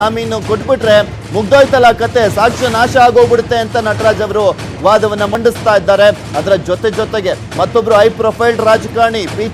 ಜಾಮೀನು ಕೊಟ್ಬಿಟ್ರೆ ಮುಗ್ದೋಯ್ತಲ್ಲ ಕತೆ, ಸಾಕ್ಷ್ಯ ನಾಶ ಆಗೋಗ್ಬಿಡುತ್ತೆ ಅಂತ ನಟರಾಜ್ ಅವರು ವಾದವನ್ನ ಮಂಡಿಸ್ತಾ ಇದ್ದಾರೆ. ಅದರ ಜೊತೆಗೆ ಮತ್ತೊಬ್ರು ಹೈ ಪ್ರೊಫೈಲ್ ರಾಜಕಾರಣಿ ಪಿ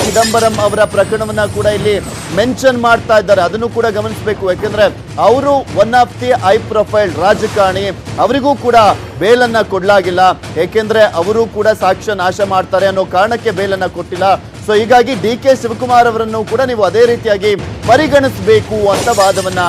ಚಿದಂಬರಂ ಅವರ ಪ್ರಕರಣವನ್ನ ಕೂಡ ಇಲ್ಲಿ ಮೆನ್ಷನ್ ಮಾಡ್ತಾ ಇದ್ದಾರೆ. ಅದನ್ನು ಕೂಡ ಗಮನಿಸಬೇಕು, ಯಾಕೆಂದ್ರೆ ಅವರು one of the high profile ರಾಜಕಾರಣಿ. ಅವರಿಗೂ ಕೂಡ ಬೇಲನ್ನ ಕೊಡ್ಲಾಗಿಲ್ಲ, ಏಕೆಂದ್ರೆ ಅವರು ಕೂಡ ಸಾಕ್ಷ್ಯ ನಾಶ ಮಾಡ್ತಾರೆ ಅನ್ನೋ ಕಾರಣಕ್ಕೆ ಬೇಲನ್ನ ಕೊಟ್ಟಿಲ್ಲ. ಸೊ ಹೀಗಾಗಿ DK ಶಿವಕುಮಾರ್ ಅವರನ್ನು ಕೂಡ ನೀವು ಅದೇ ರೀತಿಯಾಗಿ ಪರಿಗಣಿಸಬೇಕು ಅಂತ ವಾದವನ್ನ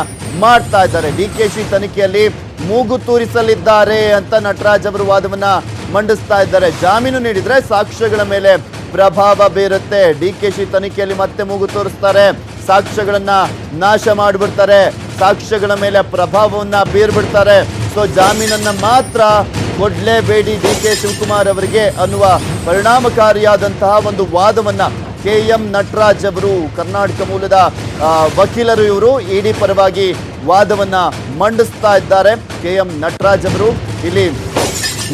ಮಾಡ್ತಾ ಇದ್ದಾರೆ. DKC ತನಿಖೆಯಲ್ಲಿ ಮೂಗು ತೂರಿಸಲಿದ್ದಾರೆ ಅಂತ ನಟರಾಜ್ ಅವರು ವಾದವನ್ನ ಮಂಡಿಸ್ತಾ ಇದ್ದಾರೆ. ಜಾಮೀನು ನೀಡಿದ್ರೆ ಸಾಕ್ಷ್ಯಗಳ ಮೇಲೆ ಪ್ರಭಾವ ಬೀರುತ್ತೆ. DKC ತನಿಖೆಯಲ್ಲಿ ಮತ್ತೆ ಮೂಗು ತೋರಿಸ್ತಾರೆ, ಸಾಕ್ಷ್ಯಗಳನ್ನ ನಾಶ ಮಾಡಿಬಿಡ್ತಾರೆ, ಸಾಕ್ಷ್ಯಗಳ ಮೇಲೆ ಪ್ರಭಾವವನ್ನ ಬೀರ್ಬಿಡ್ತಾರೆ. ಸೊ ಜಾಮೀನನ್ನ ಮಾತ್ರ ಕೊಡ್ಲೇಬೇಡಿ DK ಶಿವಕುಮಾರ್ ಅವರಿಗೆ ಅನ್ನುವ ಪರಿಣಾಮಕಾರಿಯಾದಂತಹ ಒಂದು ವಾದವನ್ನ KM ನಟರಾಜ್ ಅವರು, ಕರ್ನಾಟಕ ಮೂಲದ ವಕೀಲರು, ಇವರು ED ಪರವಾಗಿ ವಾದವನ್ನ ಮಂಡಿಸ್ತಾ ಇದ್ದಾರೆ. KM ನಟರಾಜ್ ಅವರು ಇಲ್ಲಿ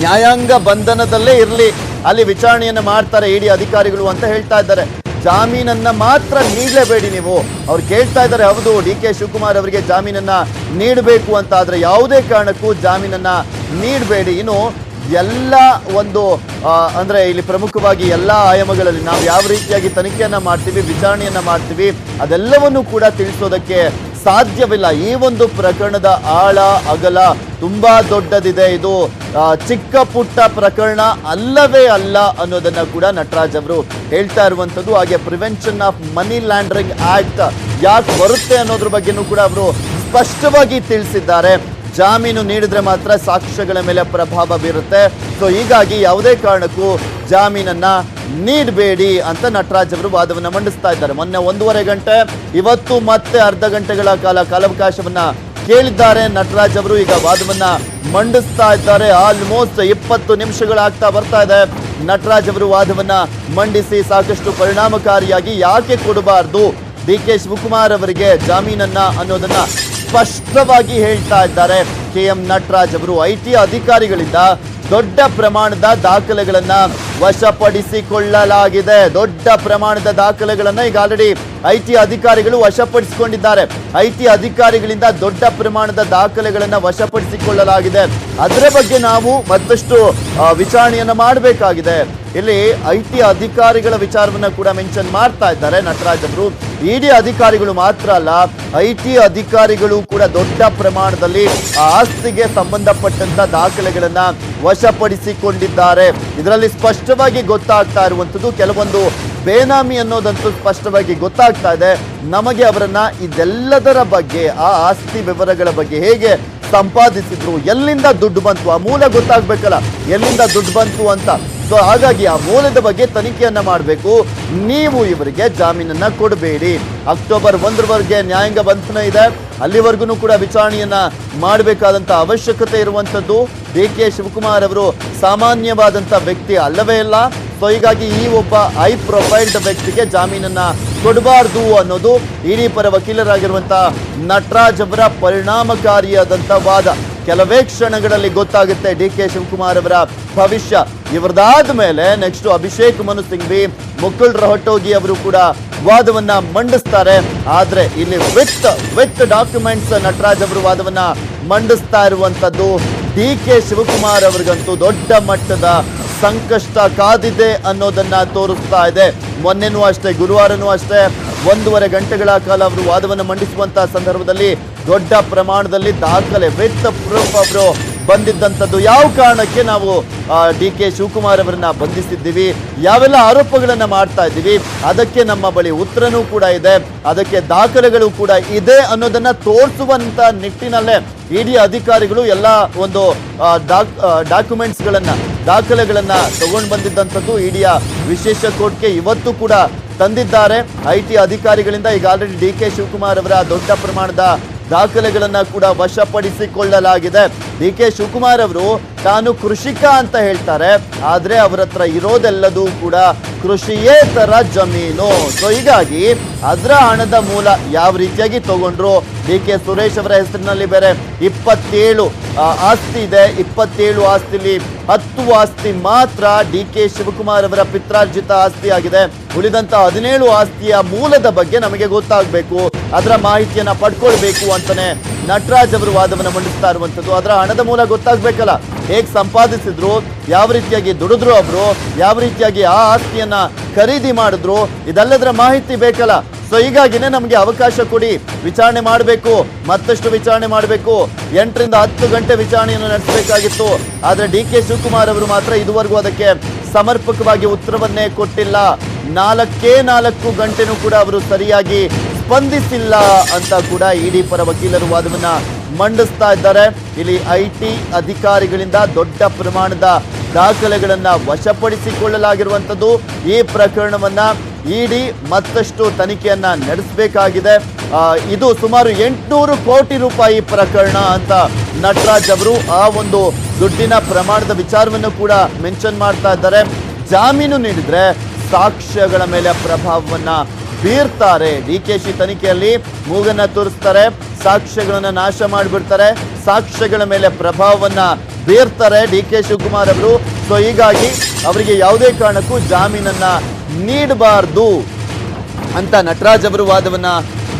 ನ್ಯಾಯಾಂಗ ಬಂಧನದಲ್ಲೇ ಇರಲಿ, ಅಲ್ಲಿ ವಿಚಾರಣೆಯನ್ನ ಮಾಡ್ತಾರೆ ED ಅಧಿಕಾರಿಗಳು ಅಂತ ಹೇಳ್ತಾ ಇದ್ದಾರೆ. ಜಾಮೀನನ್ನ ಮಾತ್ರ ನೀಡಲೇಬೇಡಿ ನೀವು. ಅವ್ರು ಕೇಳ್ತಾ ಇದ್ದಾರೆ, ಹೌದು DK ಶಿವಕುಮಾರ್ ಅವರಿಗೆ ಜಾಮೀನನ್ನ ನೀಡಬೇಕು ಅಂತ, ಆದ್ರೆ ಯಾವುದೇ ಕಾರಣಕ್ಕೂ ಜಾಮೀನನ್ನ ನೀಡಬೇಡಿ. ಇನ್ನು ಎಲ್ಲ ಒಂದು ಅಂದ್ರೆ ಇಲ್ಲಿ ಪ್ರಮುಖವಾಗಿ ಎಲ್ಲ ಆಯಾಮಗಳಲ್ಲಿ ನಾವು ಯಾವ ರೀತಿಯಾಗಿ ತನಿಖೆಯನ್ನ ಮಾಡ್ತೀವಿ, ವಿಚಾರಣೆಯನ್ನ ಮಾಡ್ತೀವಿ, ಅದೆಲ್ಲವನ್ನು ಕೂಡ ತಿಳಿಸೋದಕ್ಕೆ ಸಾಧ್ಯವಿಲ್ಲ. ಈ ಒಂದು ಪ್ರಕರಣದ ಆಳ ಅಗಲ ತುಂಬಾ ದೊಡ್ಡದಿದೆ. ಇದು ಚಿಕ್ಕ ಪುಟ್ಟ ಪ್ರಕರಣ ಅಲ್ಲವೇ ಅಲ್ಲ ಅನ್ನೋದನ್ನ ಕೂಡ ನಟರಾಜ್ ಅವರು ಹೇಳ್ತಾ ಇರುವಂತದ್ದು. ಹಾಗೆ prevention of money laundering act ಯಾಕೆ ಬರುತ್ತೆ ಅನ್ನೋದ್ರ ಬಗ್ಗೆನೂ ಕೂಡ ಅವರು ಸ್ಪಷ್ಟವಾಗಿ ತಿಳಿಸಿದ್ದಾರೆ. ಜಾಮೀನು ನೀಡಿದ್ರೆ ಮಾತ್ರ ಸಾಕ್ಷ್ಯಗಳ ಮೇಲೆ ಪ್ರಭಾವ ಬೀರುತ್ತೆ. ಸೊ ಹೀಗಾಗಿ ಯಾವುದೇ ಕಾರಣಕ್ಕೂ ಜಾಮೀನನ್ನ ನೀಡಬೇಡಿ ಅಂತ ನಟರಾಜ್ ಅವರು ವಾದವನ್ನ ಮಂಡಿಸ್ತಾ ಇದ್ದಾರೆ. ಮೊನ್ನೆ 1.5 ಗಂಟೆ, ಇವತ್ತು ಮತ್ತೆ ಅರ್ಧ ಗಂಟೆಗಳ ಕಾಲಾವಕಾಶವನ್ನ ಕೇಳಿದ್ದಾರೆ ನಟರಾಜ್ ಅವರು. ಈಗ ವಾದವನ್ನ ಮಂಡಿಸ್ತಾ ಇದ್ದಾರೆ. ಆಲ್ಮೋಸ್ಟ್ 20 ನಿಮಿಷಗಳಾಗ್ತಾ ಬರ್ತಾ ಇದೆ. ನಟರಾಜ್ ಅವರು ವಾದವನ್ನ ಮಂಡಿಸಿ ಸಾಕಷ್ಟು ಪರಿಣಾಮಕಾರಿಯಾಗಿ ಯಾಕೆ ಕೊಡಬಾರ್ದು DK ಶಿವಕುಮಾರ್ ಅವರಿಗೆ ಜಾಮೀನನ್ನ ಅನ್ನೋದನ್ನ ಸ್ಪಷ್ಟವಾಗಿ ಹೇಳ್ತಾ ಇದ್ದಾರೆ. KM ನಟರಾಜ್ ಅವರು IT ಅಧಿಕಾರಿಗಳಿಂದ ದೊಡ್ಡ ಪ್ರಮಾಣದ ದಾಖಲೆಗಳನ್ನ ವಶಪಡಿಸಿಕೊಳ್ಳಲಾಗಿದೆ. ದೊಡ್ಡ ಪ್ರಮಾಣದ ದಾಖಲೆಗಳನ್ನ ಈಗ ಆಲ್ರೆಡಿ IT ಅಧಿಕಾರಿಗಳು ವಶಪಡಿಸಿಕೊಂಡಿದ್ದಾರೆ. IT ಅಧಿಕಾರಿಗಳಿಂದ ದೊಡ್ಡ ಪ್ರಮಾಣದ ದಾಖಲೆಗಳನ್ನ ವಶಪಡಿಸಿಕೊಳ್ಳಲಾಗಿದೆ. ಅದರ ಬಗ್ಗೆ ನಾವು ಮತ್ತಷ್ಟು ವಿಚಾರಣೆಯನ್ನ ಮಾಡಬೇಕಾಗಿದೆ. ಇಲ್ಲಿ IT ಅಧಿಕಾರಿಗಳ ವಿಚಾರವನ್ನ ಕೂಡ ಮೆನ್ಷನ್ ಮಾಡ್ತಾ ಇದ್ದಾರೆ ನಟರಾಜ್ ಅವರು. ED ಅಧಿಕಾರಿಗಳು ಮಾತ್ರ ಅಲ್ಲ, IT ಅಧಿಕಾರಿಗಳು ಕೂಡ ದೊಡ್ಡ ಪ್ರಮಾಣದಲ್ಲಿ ಆಸ್ತಿಗೆ ಸಂಬಂಧಪಟ್ಟಂತ ದಾಖಲೆಗಳನ್ನ ವಶಪಡಿಸಿಕೊಂಡಿದ್ದಾರೆ. ಇದರಲ್ಲಿ ಸ್ಪಷ್ಟವಾಗಿ ಗೊತ್ತಾಗ್ತಾ ಇರುವಂತದ್ದು ಕೆಲವೊಂದು ಬೇನಾಮಿ ಅನ್ನೋದಂತೂ ಸ್ಪಷ್ಟವಾಗಿ ಗೊತ್ತಾಗ್ತಾ ಇದೆ ನಮಗೆ. ಅವರನ್ನ ಇದೆಲ್ಲದರ ಬಗ್ಗೆ, ಆ ಆಸ್ತಿ ವಿವರಗಳ ಬಗ್ಗೆ, ಹೇಗೆ ಸಂಪಾದಿಸಿದ್ರು, ಎಲ್ಲಿಂದ ದುಡ್ಡು ಬಂತು, ಆ ಮೂಲ ಗೊತ್ತಾಗ್ಬೇಕಲ್ಲ, ಎಲ್ಲಿಂದ ದುಡ್ಡು ಬಂತು ಅಂತ. ಸೊ ಹಾಗಾಗಿ ಆ ಮೂಲದ ಬಗ್ಗೆ ತನಿಖೆಯನ್ನ ಮಾಡಬೇಕು. ನೀವು ಇವರಿಗೆ ಜಾಮೀನನ್ನ ಕೊಡಬೇಡಿ. ಅಕ್ಟೋಬರ್ 1ರವರೆಗೆ ನ್ಯಾಯಾಂಗ ಬಂಧನ ಇದೆ. ಅಲ್ಲಿವರೆಗೂ ಕೂಡ ವಿಚಾರಣೆಯನ್ನ ಮಾಡಬೇಕಾದಂತ ಅವಶ್ಯಕತೆ ಇರುವಂತದ್ದು. DK ಶಿವಕುಮಾರ್ ಅವರು ಸಾಮಾನ್ಯವಾದಂತ ವ್ಯಕ್ತಿ ಅಲ್ಲವೇ ಇಲ್ಲ. ಸೊ ಹೀಗಾಗಿ ಈ ಒಬ್ಬ ಹೈ ಪ್ರೊಫೈಲ್ಡ್ ವ್ಯಕ್ತಿಗೆ ಜಾಮೀನನ್ನ ಕೊಡಬಾರ್ದು ಅನ್ನೋದು ED ಪರ ವಕೀಲರಾಗಿರುವಂತಹ ನಟರಾಜ್ ಅವರ ಪರಿಣಾಮಕಾರಿಯಾದಂತ ವಾದ. ಕೆಲವೇ ಕ್ಷಣಗಳಲ್ಲಿ ಗೊತ್ತಾಗುತ್ತೆ DK ಶಿವಕುಮಾರ್ ಅವರ ಭವಿಷ್ಯ. ಇವರದಾದ ಮೇಲೆ ನೆಕ್ಸ್ಟ್ ಅಭಿಷೇಕ್ ಮನು ಸಿಂಘ್ವಿ, ಮುಕುಲ್ ರೋಹಟಗಿ ಅವರು ಕೂಡ ವಾದವನ್ನ ಮಂಡಿಸ್ತಾರೆ. ಆದ್ರೆ ಇಲ್ಲಿ ವಿತ್ ಡಾಕ್ಯುಮೆಂಟ್ಸ್ ನಟರಾಜ್ ಅವರು ವಾದವನ್ನ ಮಂಡಿಸ್ತಾ ಇರುವಂತದ್ದು. DK ಶಿವಕುಮಾರ್ ಅವರಿಗಂತೂ ದೊಡ್ಡ ಮಟ್ಟದ ಸಂಕಷ್ಟ ಕಾದಿದೆ ಅನ್ನೋದನ್ನ ತೋರಿಸ್ತಾ ಇದೆ. ಮೊನ್ನೆನೂ ಅಷ್ಟೇ, ಗುರುವಾರನೂ ಅಷ್ಟೇ 1.5 ಗಂಟೆಗಳ ಕಾಲ ಅವರು ವಾದವನ್ನು ಮಂಡಿಸುವಂತಹ ಸಂದರ್ಭದಲ್ಲಿ ದೊಡ್ಡ ಪ್ರಮಾಣದಲ್ಲಿ ದಾಖಲೆ ವಿತ್ ಪ್ರೂಫ್ ಅವರು ಬಂದಿದ್ದಂಥದ್ದು. ಯಾವ ಕಾರಣಕ್ಕೆ ನಾವು DK ಶಿವಕುಮಾರ್ ಅವರನ್ನ ಬಂಧಿಸಿದ್ದೀವಿ, ಯಾವೆಲ್ಲ ಆರೋಪಗಳನ್ನ ಮಾಡ್ತಾ ಇದ್ದೀವಿ, ಅದಕ್ಕೆ ನಮ್ಮ ಬಳಿ ಉತ್ತರನೂ ಕೂಡ ಇದೆ, ಅದಕ್ಕೆ ದಾಖಲೆಗಳು ಕೂಡ ಇದೆ ಅನ್ನೋದನ್ನ ತೋರಿಸುವಂತ ನಿಟ್ಟಿನಲ್ಲೇ ED ಅಧಿಕಾರಿಗಳು ಎಲ್ಲ ಒಂದು ದಾಖಲೆಗಳನ್ನ ತಗೊಂಡು ಬಂದಿದ್ದಂಥದ್ದು. EDಯ ವಿಶೇಷ ಕೋರ್ಟ್ಗೆ ಇವತ್ತು ಕೂಡ ತಂದಿದ್ದಾರೆ. IT ಅಧಿಕಾರಿಗಳಿಂದ ಈಗ ಆಲ್ರೆಡಿ DK ಶಿವಕುಮಾರ್ ಅವರ ದೊಡ್ಡ ಪ್ರಮಾಣದ ದಾಖಲೆಗಳನ್ನ ಕೂಡ ವಶಪಡಿಸಿಕೊಳ್ಳಲಾಗಿದೆ. DK ಶಿವಕುಮಾರ್ ಅವರು ತಾನು ಕೃಷಿಕ ಅಂತ ಹೇಳ್ತಾರೆ, ಆದ್ರೆ ಅವರ ಹತ್ರ ಇರೋದೆಲ್ಲದೂ ಕೂಡ ಕೃಷಿಯೇತರ ಜಮೀನು. ಸೊ ಹೀಗಾಗಿ ಅದರ ಹಣದ ಮೂಲ ಯಾವ ರೀತಿಯಾಗಿ ತಗೊಂಡ್ರು, ಡಿ ಕೆ ಸುರೇಶ್ ಅವರ ಹೆಸರಿನಲ್ಲಿ ಬೇರೆ 27 ಆಸ್ತಿ ಇದೆ. 27 ಆಸ್ತಿಲಿ 10 ಆಸ್ತಿ ಮಾತ್ರ ಡಿ ಕೆ ಶಿವಕುಮಾರ್ ಅವರ ಪಿತ್ರಾರ್ಜಿತ ಆಸ್ತಿ ಆಗಿದೆ. ಉಳಿದಂತ 17 ಆಸ್ತಿಯ ಮೂಲದ ಬಗ್ಗೆ ನಮಗೆ ಗೊತ್ತಾಗಬೇಕು, ಅದರ ಮಾಹಿತಿಯನ್ನ ಪಡ್ಕೊಳ್ಬೇಕು ಅಂತಾನೆ ನಟರಾಜ್ ಅವರು ವಾದವನ್ನು ಮಂಡಿಸ್ತಾ ಇರುವಂತದ್ದು. ಅದರ ಹಣದ ಮೂಲ ಗೊತ್ತಾಗ್ಬೇಕಲ್ಲ, ಹೇಗೆ ಸಂಪಾದಿಸಿದ್ರು, ಯಾವ ರೀತಿಯಾಗಿ ದುಡಿದ್ರು ಅವರು, ಯಾವ ರೀತಿಯಾಗಿ ಆ ಆಸ್ತಿಯನ್ನ ಖರೀದಿ ಮಾಡಿದ್ರು, ಇದೆಲ್ಲದರ ಮಾಹಿತಿ ಬೇಕಲ್ಲ. ಸೊ ಹೀಗಾಗಿನೇ ನಮಗೆ ಅವಕಾಶ ಕೊಡಿ, ವಿಚಾರಣೆ ಮಾಡಬೇಕು, ಮತ್ತಷ್ಟು ವಿಚಾರಣೆ ಮಾಡಬೇಕು. 8 ರಿಂದ 10 ಗಂಟೆ ವಿಚಾರಣೆಯನ್ನು ನಡೆಸಬೇಕಾಗಿತ್ತು. ಆದ್ರೆ ಡಿ ಕೆ ಶಿವಕುಮಾರ್ ಅವರು ಮಾತ್ರ ಇದುವರೆಗೂ ಅದಕ್ಕೆ ಸಮರ್ಪಕವಾಗಿ ಉತ್ತರವನ್ನೇ ಕೊಟ್ಟಿಲ್ಲ. 4 ಗಂಟೆನೂ ಕೂಡ ಅವರು ಸರಿಯಾಗಿ ಸ್ಪಂದಿಸಿಲ್ಲ ಅಂತ ಕೂಡ ಇಡಿ ಪರ ವಕೀಲರು ವಾದವನ್ನ ಮಂಡಿಸ್ತಾ ಇದ್ದಾರೆ. ಇಲ್ಲಿ IT ಅಧಿಕಾರಿಗಳಿಂದ ದೊಡ್ಡ ಪ್ರಮಾಣದ ದಾಖಲೆಗಳನ್ನ ವಶಪಡಿಸಿಕೊಳ್ಳಲಾಗಿರುವಂಥದ್ದು. ಈ ಪ್ರಕರಣವನ್ನ ಇಡಿ ಮತ್ತಷ್ಟು ತನಿಖೆಯನ್ನ ನಡೆಸಬೇಕಾಗಿದೆ. ಇದು ಸುಮಾರು 800 ಕೋಟಿ ರೂಪಾಯಿ ಪ್ರಕರಣ ಅಂತ ನಟರಾಜ್ ಅವರು ಆ ಒಂದು ದುಡ್ಡಿನ ಪ್ರಮಾಣದ ವಿಚಾರವನ್ನು ಕೂಡ ಮೆನ್ಷನ್ ಮಾಡ್ತಾ ಇದ್ದಾರೆ. ಜಾಮೀನು ನೀಡಿದ್ರೆ ಸಾಕ್ಷ್ಯಗಳ ಮೇಲೆ ಪ್ರಭಾವವನ್ನ ಬೀರ್ತಾರೆ. DKಶಿ ತನಿಖೆಯಲ್ಲಿ ಮೂಗನ್ನ ತೋರಿಸ್ತಾರೆ, ಸಾಕ್ಷ್ಯಗಳನ್ನ ನಾಶ ಮಾಡಿಬಿಡ್ತಾರೆ, ಸಾಕ್ಷ್ಯಗಳ ಮೇಲೆ ಪ್ರಭಾವವನ್ನ ಬೀರ್ತಾರೆ ಡಿ ಕೆ ಶಿವಕುಮಾರ್ ಅವರು. ಸೊ ಹೀಗಾಗಿ ಅವರಿಗೆ ಯಾವುದೇ ಕಾರಣಕ್ಕೂ ಜಾಮೀನನ್ನ ನೀಡಬಾರ್ದು ಅಂತ ನಟರಾಜ್ ಅವರು ವಾದವನ್ನ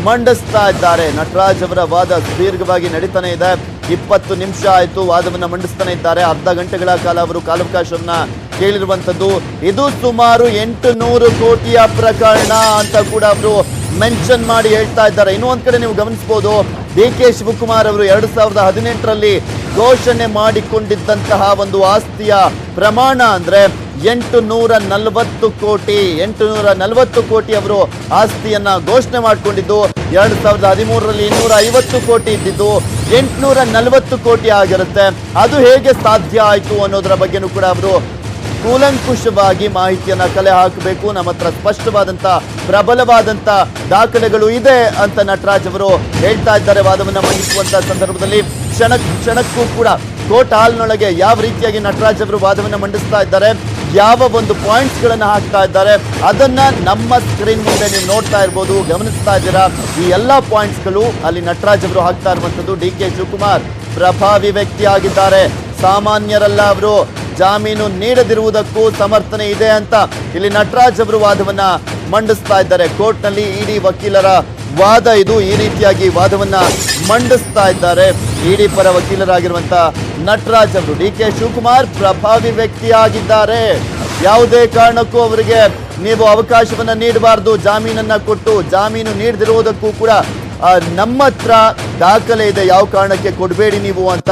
ಮಂಡಿಸ್ತಾ ಇದ್ದಾರೆ. ನಟರಾಜ್ ಅವರ ವಾದ ದೀರ್ಘವಾಗಿ ನಡೀತಾನೆ ಇದೆ. 20 ನಿಮಿಷ ಆಯ್ತು ವಾದವನ್ನ ಮಂಡಿಸ್ತಾನೆ ಇದ್ದಾರೆ. ಅರ್ಧ ಗಂಟೆಗಳ ಕಾಲ ಅವರು ಕಾಲಾವಕಾಶವನ್ನ ಕೇಳಿರುವಂತದ್ದು. ಇದು ಸುಮಾರು 800 ಕೋಟಿಯ ಪ್ರಕರಣ ಅಂತ ಕೂಡ ಅವರು ಮೆನ್ಷನ್ ಮಾಡಿ ಹೇಳ್ತಾ ಇದ್ದಾರೆ. ಇನ್ನೂ ಒಂದ್ ಕಡೆ ನೀವು ಗಮನಿಸಬಹುದು, ಡಿ ಕೆ ಶಿವಕುಮಾರ್ ಅವರು 2018ರಲ್ಲಿ ಘೋಷಣೆ ಮಾಡಿಕೊಂಡಿದ್ದಂತಹ ಒಂದು ಆಸ್ತಿಯ ಪ್ರಮಾಣ ಅಂದ್ರೆ 840 ಕೋಟಿ. 840 ಕೋಟಿ ಅವರು ಆಸ್ತಿಯನ್ನ ಘೋಷಣೆ ಮಾಡಿಕೊಂಡಿದ್ದು. 2013ರಲ್ಲಿ 250 ಕೋಟಿ ಇದ್ದಿದ್ದು 840 ಕೋಟಿ ಆಗಿರುತ್ತೆ. ಅದು ಹೇಗೆ ಸಾಧ್ಯ ಆಯ್ತು ಅನ್ನೋದರ ಬಗ್ಗೆನೂ ಕೂಡ ಅವರು ಕೂಲಂಕುಷವಾಗಿ ಮಾಹಿತಿಯನ್ನ ಕಲೆ ಹಾಕಬೇಕು. ನಮ್ಮ ಹತ್ರ ಸ್ಪಷ್ಟವಾದಂತ ಪ್ರಬಲವಾದಂತ ದಾಖಲೆಗಳು ಇದೆ ಅಂತ ನಟರಾಜ್ ಅವರು ಹೇಳ್ತಾ ಇದ್ದಾರೆ. ವಾದವನ್ನ ಮಂಡಿಸುವಂತ ಸಂದರ್ಭದಲ್ಲಿ ಕ್ಷಣಕ್ಕೂ ಕೂಡ ಕೋರ್ಟ್ ಹಾಲ್ನೊಳಗೆ ಯಾವ ರೀತಿಯಾಗಿ ನಟರಾಜ್ ಅವರು ವಾದವನ್ನ ಮಂಡಿಸ್ತಾ ಇದ್ದಾರೆ, ಯಾವ ಒಂದು ಪಾಯಿಂಟ್ಸ್ ಗಳನ್ನ ಹಾಕ್ತಾ ಇದ್ದಾರೆ, ಅದನ್ನ ನಮ್ಮ ಸ್ಕ್ರೀನ್ ಮುಂದೆ ನೀವು ನೋಡ್ತಾ ಇರ್ಬೋದು, ಗಮನಿಸ್ತಾ ಇದ್ದೀರಾ. ಈ ಎಲ್ಲಾ ಪಾಯಿಂಟ್ಸ್ ಗಳು ಅಲ್ಲಿ ನಟರಾಜ್ ಅವರು ಹಾಕ್ತಾ ಇರುವಂತದ್ದು. ಡಿ ಕೆ ಶಿವಕುಮಾರ್ ಪ್ರಭಾವಿ ವ್ಯಕ್ತಿ ಆಗಿದ್ದಾರೆ, ಸಾಮಾನ್ಯರಲ್ಲ. ಅವರು ಜಾಮೀನು ನೀಡದಿರುವುದಕ್ಕೂ ಸಮರ್ಥನೆ ಇದೆ ಅಂತ ಇಲ್ಲಿ ನಟರಾಜ್ ಅವರು ವಾದವನ್ನ ಮಂಡಿಸ್ತಾ ಇದ್ದಾರೆ. ಕೋರ್ಟ್ನಲ್ಲಿ ಇಡಿ ವಕೀಲರ ವಾದ ಇದು. ಈ ರೀತಿಯಾಗಿ ವಾದವನ್ನ ಮಂಡಿಸ್ತಾ ಇದ್ದಾರೆ ಇಡಿ ಪರ ವಕೀಲರಾಗಿರುವಂತ ನಟರಾಜ್ ಅವರು. ಡಿ ಕೆ ಶಿವಕುಮಾರ್ ಪ್ರಭಾವಿ ವ್ಯಕ್ತಿಯಾಗಿದ್ದಾರೆ, ಯಾವುದೇ ಕಾರಣಕ್ಕೂ ಅವರಿಗೆ ನೀವು ಅವಕಾಶವನ್ನ ನೀಡಬಾರ್ದು. ಜಾಮೀನನ್ನ ಕೊಟ್ಟು ಜಾಮೀನು ನೀಡದಿರುವುದಕ್ಕೂ ಕೂಡ ನಮ್ಮ ಹತ್ರ ದಾಖಲೆ ಇದೆ, ಯಾವ ಕಾರಣಕ್ಕೆ ಕೊಡಬೇಡಿ ನೀವು ಅಂತ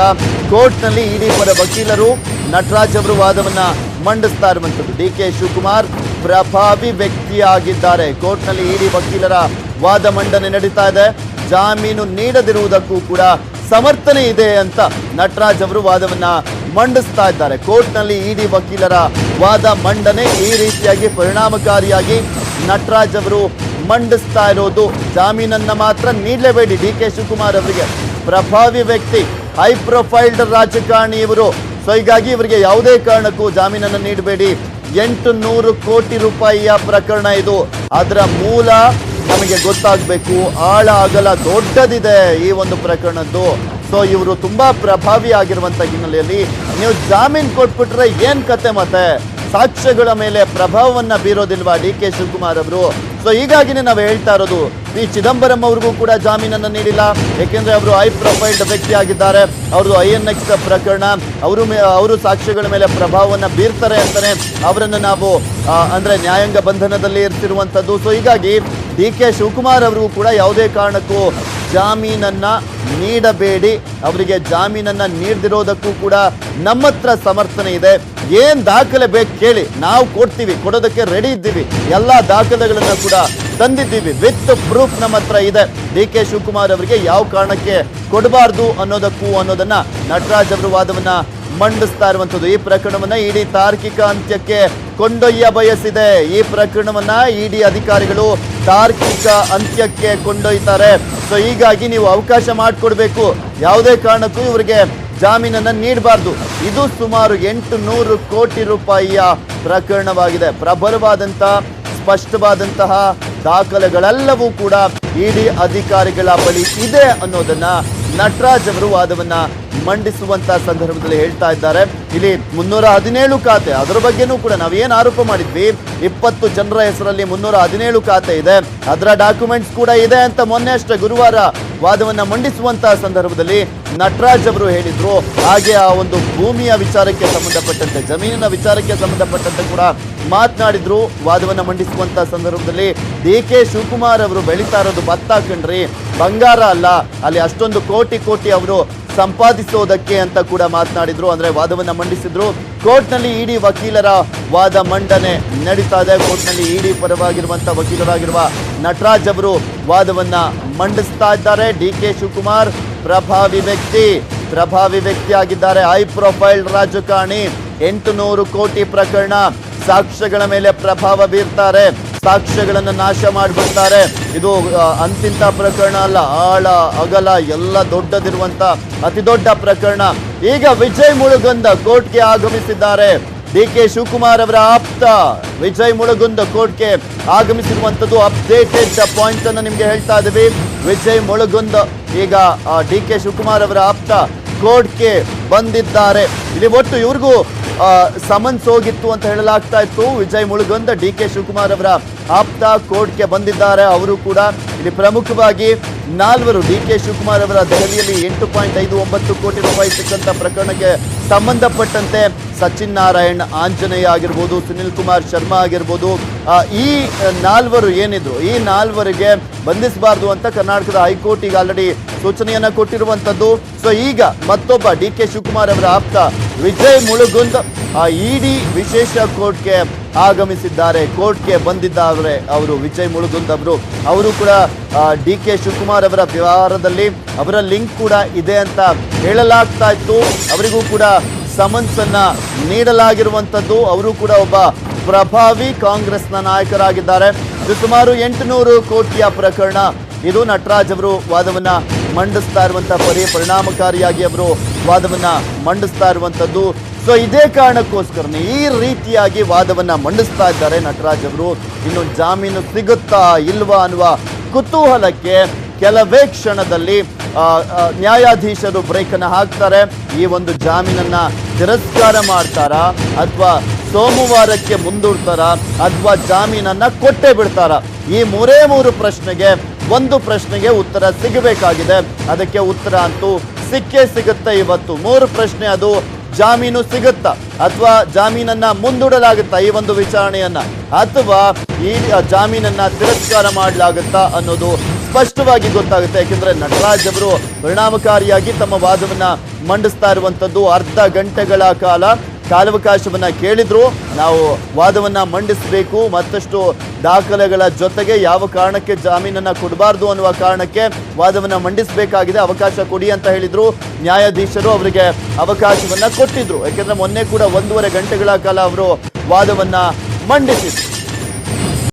ಕೋರ್ಟ್ನಲ್ಲಿ ಇಡಿ ಪರ ವಕೀಲರು ನಟರಾಜ್ ಅವರು ವಾದವನ್ನ ಮಂಡಿಸ್ತಾ ಇರುವಂತದ್ದು. ಡಿ ಕೆ ಶಿವಕುಮಾರ್ ಪ್ರಭಾವಿ ವ್ಯಕ್ತಿಯಾಗಿದ್ದಾರೆ. ಕೋರ್ಟ್ನಲ್ಲಿ ಇಡಿ ವಕೀಲರ ವಾದ ಮಂಡನೆ ನಡೀತಾ ಇದೆ. ಜಾಮೀನು ನೀಡದಿರುವುದಕ್ಕೂ ಕೂಡ ಸಮರ್ಥನೆ ಇದೆ ಅಂತ ನಟರಾಜ್ ಅವರು ವಾದವನ್ನ ಮಂಡಿಸ್ತಾ ಇದ್ದಾರೆ. ಕೋರ್ಟ್ನಲ್ಲಿ ಇಡಿ ವಕೀಲರ ವಾದ ಮಂಡನೆ ಈ ರೀತಿಯಾಗಿ ಪರಿಣಾಮಕಾರಿಯಾಗಿ ನಟರಾಜ್ ಅವರು ಮಂಡಿಸ್ತಾ ಇರೋದು. ಜಾಮೀನನ್ನ ಮಾತ್ರ ನೀಡಲೇಬೇಡಿ ಡಿ ಕೆ ಶಿವಕುಮಾರ್ ಅವರಿಗೆ, ಪ್ರಭಾವಿ ವ್ಯಕ್ತಿ, ಹೈ ಪ್ರೊಫೈಲ್ಡ್ ರಾಜಕಾರಣಿ ಇವರು. ಸೊ ಹೀಗಾಗಿ ಇವರಿಗೆ ಯಾವುದೇ ಕಾರಣಕ್ಕೂ ಜಾಮೀನನ್ನು ನೀಡಬೇಡಿ. 800 ಕೋಟಿ ರೂಪಾಯಿಯ ಪ್ರಕರಣ ಇದು. ಅದರ ಮೂಲ ನಮಗೆ ಗೊತ್ತಾಗಬೇಕು, ಆಳ ಅಗಲ ದೊಡ್ಡದಿದೆ ಈ ಒಂದು ಪ್ರಕರಣದ್ದು. ಸೊ ಇವರು ತುಂಬಾ ಪ್ರಭಾವಿ ಆಗಿರುವಂತ ಹಿನ್ನೆಲೆಯಲ್ಲಿ ನೀವು ಜಾಮೀನು ಕೊಟ್ಬಿಟ್ರೆ ಏನ್ ಕತೆ, ಮತ್ತೆ ಸಾಕ್ಷ್ಯಗಳ ಮೇಲೆ ಪ್ರಭಾವವನ್ನ ಬೀರೋದಿಲ್ವಾ ಡಿ ಕೆ ಶಿವಕುಮಾರ್ ಅವರು? ಸೊ ಹೀಗಾಗಿನೇ ನಾವು ಹೇಳ್ತಾ ಇರೋದು, ಪಿ ಚಿದಂಬರಂ ಅವ್ರಿಗೂ ಕೂಡ ಜಾಮೀನನ್ನು ನೀಡಿಲ್ಲ. ಯಾಕೆಂದ್ರೆ ಅವರು ಹೈ ಪ್ರೊಫೈಲ್ಡ್ ವ್ಯಕ್ತಿ ಆಗಿದ್ದಾರೆ. ಅವ್ರದ್ದು INX ಪ್ರಕರಣ, ಅವರು ಸಾಕ್ಷ್ಯಗಳ ಮೇಲೆ ಪ್ರಭಾವವನ್ನ ಬೀರ್ತಾರೆ ಅಂತಾನೆ ಅವರನ್ನು ನಾವು ಅಂದ್ರೆ ನ್ಯಾಯಾಂಗ ಬಂಧನದಲ್ಲಿ ಇರ್ತಿರುವಂತದ್ದು. ಸೊ ಹೀಗಾಗಿ ಡಿ ಕೆ ಶಿವಕುಮಾರ್ ಅವರಿಗೂ ಕೂಡ ಯಾವುದೇ ಕಾರಣಕ್ಕೂ ಜಾಮೀನನ್ನ ನೀಡಬೇಡಿ. ಅವರಿಗೆ ಜಾಮೀನನ್ನ ನೀಡದಿರೋದಕ್ಕೂ ಕೂಡ ನಮ್ಮ ಹತ್ರ ಸಮರ್ಥನೆ ಇದೆ. ಏನ್ ದಾಖಲೆ ಬೇಕು ಕೇಳಿ, ನಾವು ಕೊಡ್ತೀವಿ, ಕೊಡೋದಕ್ಕೆ ರೆಡಿ ಇದ್ದೀವಿ. ಎಲ್ಲಾ ದಾಖಲೆಗಳನ್ನ ಕೂಡ ತಂದಿದ್ದೀವಿ, ವಿತ್ ಪ್ರೂಫ್ ನಮ್ಮ ಹತ್ರ ಇದೆ. ಡಿ ಕೆ ಶಿವಕುಮಾರ್ ಅವರಿಗೆ ಯಾವ ಕಾರಣಕ್ಕೆ ಕೊಡಬಾರ್ದು ಅನ್ನೋದನ್ನ ನಟರಾಜ್ ಅವರು ವಾದವನ್ನ ಮಂಡಿಸ್ತಾ ಇರುವಂತದ್ದು. ಈ ಪ್ರಕರಣವನ್ನ ಇಡಿ ತಾರ್ಕಿಕ ಅಂತ್ಯಕ್ಕೆ ಕೊಂಡೊಯ್ಯ ಬಯಸಿದೆ. ಈ ಪ್ರಕರಣವನ್ನ ಇಡಿ ಅಧಿಕಾರಿಗಳು ತಾರ್ಕಿಕ ಅಂತ್ಯಕ್ಕೆ ಕೊಂಡೊಯ್ತಾರೆ. ಸೊ ಹೀಗಾಗಿ ನೀವು ಅವಕಾಶ ಮಾಡಿಕೊಡ್ಬೇಕು. ಯಾವುದೇ ಕಾರಣಕ್ಕೂ ಇವರಿಗೆ ಜಾಮೀನನ್ನ ನೀಡಬಾರ್ದು. ಇದು ಸುಮಾರು 800 ಕೋಟಿ ರೂಪಾಯಿಯ ಪ್ರಕರಣವಾಗಿದೆ. ಪ್ರಬಲವಾದಂತಹ ಸ್ಪಷ್ಟವಾದಂತಹ ದಾಖಲೆಗಳೆಲ್ಲವೂ ಕೂಡ ಇಡಿ ಅಧಿಕಾರಿಗಳ ಬಳಿ ಇದೆ ಅನ್ನೋದನ್ನ ನಟರಾಜ್ ಅವರು ವಾದವನ್ನ ಮಂಡಿಸುವಂತ ಸಂದರ್ಭದಲ್ಲಿ ಹೇಳ್ತಾ ಇದ್ದಾರೆ. ಇಲ್ಲಿ 317 ಖಾತೆ, ಅದರ ಬಗ್ಗೆನೂ ಕೂಡ ನಾವೇನು ಆರೋಪ ಮಾಡಿದ್ವಿ, 20 ಜನರ ಹೆಸರಲ್ಲಿ 317 ಖಾತೆ ಇದೆ, ಅದರ ಡಾಕ್ಯುಮೆಂಟ್ಸ್ ಕೂಡ ಇದೆ ಅಂತ ಮೊನ್ನೆ ಅಷ್ಟೇ ಗುರುವಾರ ವಾದವನ್ನ ಮಂಡಿಸುವಂತಹ ಸಂದರ್ಭದಲ್ಲಿ ನಟರಾಜ್ ಅವರು ಹೇಳಿದ್ರು. ಹಾಗೆ ಆ ಒಂದು ಭೂಮಿಯ ವಿಚಾರಕ್ಕೆ ಸಂಬಂಧಪಟ್ಟಂತೆ, ಜಮೀನಿನ ವಿಚಾರಕ್ಕೆ ಸಂಬಂಧಪಟ್ಟಂತೆ ಕೂಡ ಮಾತನಾಡಿದ್ರು. ವಾದವನ್ನ ಮಂಡಿಸುವಂತ ಸಂದರ್ಭದಲ್ಲಿ DK ಶಿವಕುಮಾರ್ ಅವರು ಬೆಳೀತಾ ಇರೋದು ಭತ್ತ ಕಣ್ರಿ, ಬಂಗಾರ ಅಲ್ಲ, ಅಲ್ಲಿ ಅಷ್ಟೊಂದು ಕೋಟಿ ಕೋಟಿ ಅವರು ಸಂಪಾದಿಸೋದಕ್ಕೆ ಅಂತ ಕೂಡ ಮಾತನಾಡಿದ್ರು. ಅಂದ್ರೆ ವಾದವನ್ನ ಮಂಡಿಸಿದ್ರು. ಕೋರ್ಟ್ನಲ್ಲಿ ಇಡಿ ವಕೀಲರ ವಾದ ಮಂಡನೆ ನಡೀತಾ ಇದೆ. ಕೋರ್ಟ್ನಲ್ಲಿ ಇಡಿ ಪರವಾಗಿರುವಂತಹ ವಕೀಲರಾಗಿರುವ ನಟರಾಜ್ ಅವರು ವಾದವನ್ನ ಮಂಡಿಸ್ತಾ ಇದ್ದಾರೆ. DK ಶಿವಕುಮಾರ್ ಪ್ರಭಾವಿ ವ್ಯಕ್ತಿ ಆಗಿದ್ದಾರೆ, ಹೈ ಪ್ರೊಫೈಲ್ ರಾಜಕಾರಣಿ, 800 ಕೋಟಿ ಪ್ರಕರಣ, ಸಾಕ್ಷ್ಯಗಳ ಮೇಲೆ ಪ್ರಭಾವ ಬೀರ್ತಾರೆ, ಸಾಕ್ಷ್ಯಗಳನ್ನು ನಾಶ ಮಾಡಿಬಿಡ್ತಾರೆ. ಇದು ಅಂತಿಂತ ಪ್ರಕರಣ ಅಲ್ಲ, ಆಳ ಅಗಲ ಎಲ್ಲ ದೊಡ್ಡದಿರುವಂತ ಅತಿ ದೊಡ್ಡ ಪ್ರಕರಣ. ಈಗ ವಿಜಯ್ ಮುಳುಗುಂದ ಕೋರ್ಟ್ಗೆ ಆಗಮಿಸಿದ್ದಾರೆ. DK ಶಿವಕುಮಾರ್ ಅವರ ಆಪ್ತ ವಿಜಯ್ ಮುಳುಗುಂದ ಕೋರ್ಟ್ಗೆ ಆಗಮಿಸಿರುವಂತದ್ದು. ಅಪ್ಡೇಟೆಡ್ ಪಾಯಿಂಟ್ ಅನ್ನು ನಿಮ್ಗೆ ಹೇಳ್ತಾ ಇದ್ದೀವಿ. ವಿಜಯ್ ಮುಳುಗುಂದ ಈಗ DK ಶಿವಕುಮಾರ್ ಅವರ ಆಪ್ತ ಕೋರ್ಟ್ಗೆ ಬಂದಿದ್ದಾರೆ. ಇಲ್ಲಿ ಒಟ್ಟು ಇವ್ರಿಗೂ ಸಮನ್ಸ್ ಹೋಗಿತ್ತು ಅಂತ ಹೇಳಲಾಗ್ತಾ ಇತ್ತು. ವಿಜಯ್ ಮುಳುಗುಂದ DK ಶಿವಕುಮಾರ್ ಅವರ ಆಪ್ತ ಕೋರ್ಟ್ಗೆ ಬಂದಿದ್ದಾರೆ. ಅವರು ಕೂಡ ಇಲ್ಲಿ ಪ್ರಮುಖವಾಗಿ 4 DK ಶಿವಕುಮಾರ್ ಅವರ ದೆಹಲಿಯಲ್ಲಿ 8.59 ಕೋಟಿ ರೂಪಾಯಿ ಸಿಕ್ಕಂತ ಪ್ರಕರಣಕ್ಕೆ ಸಂಬಂಧಪಟ್ಟಂತೆ ಸಚಿನ್ ನಾರಾಯಣ್, ಆಂಜನೇಯ ಆಗಿರ್ಬೋದು, ಸುನಿಲ್ ಕುಮಾರ್ ಶರ್ಮಾ ಆಗಿರ್ಬೋದು, ಈ 4 ಏನಿದ್ರು, ಈ 4ರಿಗೆ ಬಂಧಿಸಬಾರ್ದು ಅಂತ ಕರ್ನಾಟಕದ ಹೈಕೋರ್ಟ್ ಈಗ ಆಲ್ರೆಡಿ ಸೂಚನೆಯನ್ನ ಕೊಟ್ಟಿರುವಂತದ್ದು. ಸೊ ಈಗ ಮತ್ತೊಬ್ಬ DK ಶಿವಕುಮಾರ್ ಅವರ ಆಪ್ತ ವಿಜಯ್ ಮುಳುಗುಂದ್ ಇಡಿ ವಿಶೇಷ ಕೋರ್ಟ್ಗೆ ಆಗಮಿಸಿದ್ದಾರೆ. ಕೋರ್ಟ್ಗೆ ಬಂದಿದ್ದಾರೆ ಅವರು. ವಿಜಯ್ ಮುಳುಗುಂದ್ ಅವರು ಕೂಡ DK ಶಿವಕುಮಾರ್ ಅವರ ವ್ಯವಹಾರದಲ್ಲಿ ಅವರ ಲಿಂಕ್ ಕೂಡ ಇದೆ ಅಂತ ಹೇಳಲಾಗ್ತಾ ಇತ್ತು. ಅವರಿಗೂ ಕೂಡ ಸಮನ್ಸ್ ಅನ್ನ ನೀಡಲಾಗಿರುವಂತದ್ದು. ಅವರು ಕೂಡ ಒಬ್ಬ ಪ್ರಭಾವಿ ಕಾಂಗ್ರೆಸ್ನ ನಾಯಕರಾಗಿದ್ದಾರೆ. ಇದು ಸುಮಾರು 800 ಕೋಟಿಯ ಪ್ರಕರಣ. ಇದು ನಟರಾಜ್ ಅವರು ವಾದವನ್ನ ಮಂಡಿಸ್ತಾ ಇರುವಂತಹ ಪರಿಣಾಮಕಾರಿಯಾಗಿ ಅವರು ವಾದವನ್ನ ಮಂಡಿಸ್ತಾ ಇರುವಂತದ್ದು. ಸೊ ಇದೇ ಕಾರಣಕ್ಕೋಸ್ಕರನೇ ಈ ರೀತಿಯಾಗಿ ವಾದವನ್ನ ಮಂಡಿಸ್ತಾ ಇದ್ದಾರೆ ನಟರಾಜ್ ಅವರು. ಇನ್ನು ಜಾಮೀನು ಸಿಗುತ್ತಾ ಇಲ್ವಾ ಅನ್ನುವ ಕುತೂಹಲಕ್ಕೆ ಕೆಲವೇ ಕ್ಷಣದಲ್ಲಿ ನ್ಯಾಯಾಧೀಶರು ಬ್ರೇಕ್ ಅನ್ನು ಹಾಕ್ತಾರೆ. ಈ ಒಂದು ಜಾಮೀನನ್ನ ತಿರಸ್ಕಾರ ಮಾಡ್ತಾರಾ ಅಥವಾ ಸೋಮವಾರಕ್ಕೆ ಮುಂದೂಡ್ತಾರಾ ಅಥವಾ ಜಾಮೀನನ್ನ ಕೊಟ್ಟೇ ಬಿಡ್ತಾರಾ? ಈ 3 ಪ್ರಶ್ನೆಗೆ ಒಂದು ಪ್ರಶ್ನೆಗೆ ಉತ್ತರ ಸಿಗಬೇಕಾಗಿದೆ. ಅದಕ್ಕೆ ಉತ್ತರ ಅಂತೂ ಸಿಕ್ಕೇ ಸಿಗುತ್ತೆ ಇವತ್ತು. 3 ಪ್ರಶ್ನೆ, ಅದು ಜಾಮೀನು ಸಿಗುತ್ತಾ ಅಥವಾ ಜಾಮೀನನ್ನ ಮುಂದೂಡಲಾಗುತ್ತಾ ಈ ಒಂದು ವಿಚಾರಣೆಯನ್ನ, ಅಥವಾ ಈ ಜಾಮೀನನ್ನ ತಿರಸ್ಕಾರ ಮಾಡಲಾಗುತ್ತಾ ಅನ್ನೋದು ಸ್ಪಷ್ಟವಾಗಿ ಗೊತ್ತಾಗುತ್ತೆ. ಯಾಕೆಂದ್ರೆ ನಟರಾಜ್ ಅವರು ಪರಿಣಾಮಕಾರಿಯಾಗಿ ತಮ್ಮ ವಾದವನ್ನ ಮಂಡಿಸ್ತಾ ಇರುವಂತದ್ದು. ಅರ್ಧ ಗಂಟೆಗಳ ಕಾಲಾವಕಾಶವನ್ನ ಕೇಳಿದ್ರು. ನಾವು ವಾದವನ್ನ ಮಂಡಿಸಬೇಕು, ಮತ್ತಷ್ಟು ದಾಖಲೆಗಳ ಜೊತೆಗೆ ಯಾವ ಕಾರಣಕ್ಕೆ ಜಾಮೀನನ್ನ ಕೊಡಬಾರ್ದು ಅನ್ನುವ ಕಾರಣಕ್ಕೆ ವಾದವನ್ನ ಮಂಡಿಸಬೇಕಾಗಿದೆ, ಅವಕಾಶ ಕೊಡಿ ಅಂತ ಹೇಳಿದ್ರು. ನ್ಯಾಯಾಧೀಶರು ಅವರಿಗೆ ಅವಕಾಶವನ್ನ ಕೊಟ್ಟಿದ್ರು. ಯಾಕೆಂದ್ರೆ ಮೊನ್ನೆ ಕೂಡ 1.5 ಗಂಟೆಗಳ ಕಾಲ ಅವರು ವಾದವನ್ನ ಮಂಡಿಸಿದ್ರು.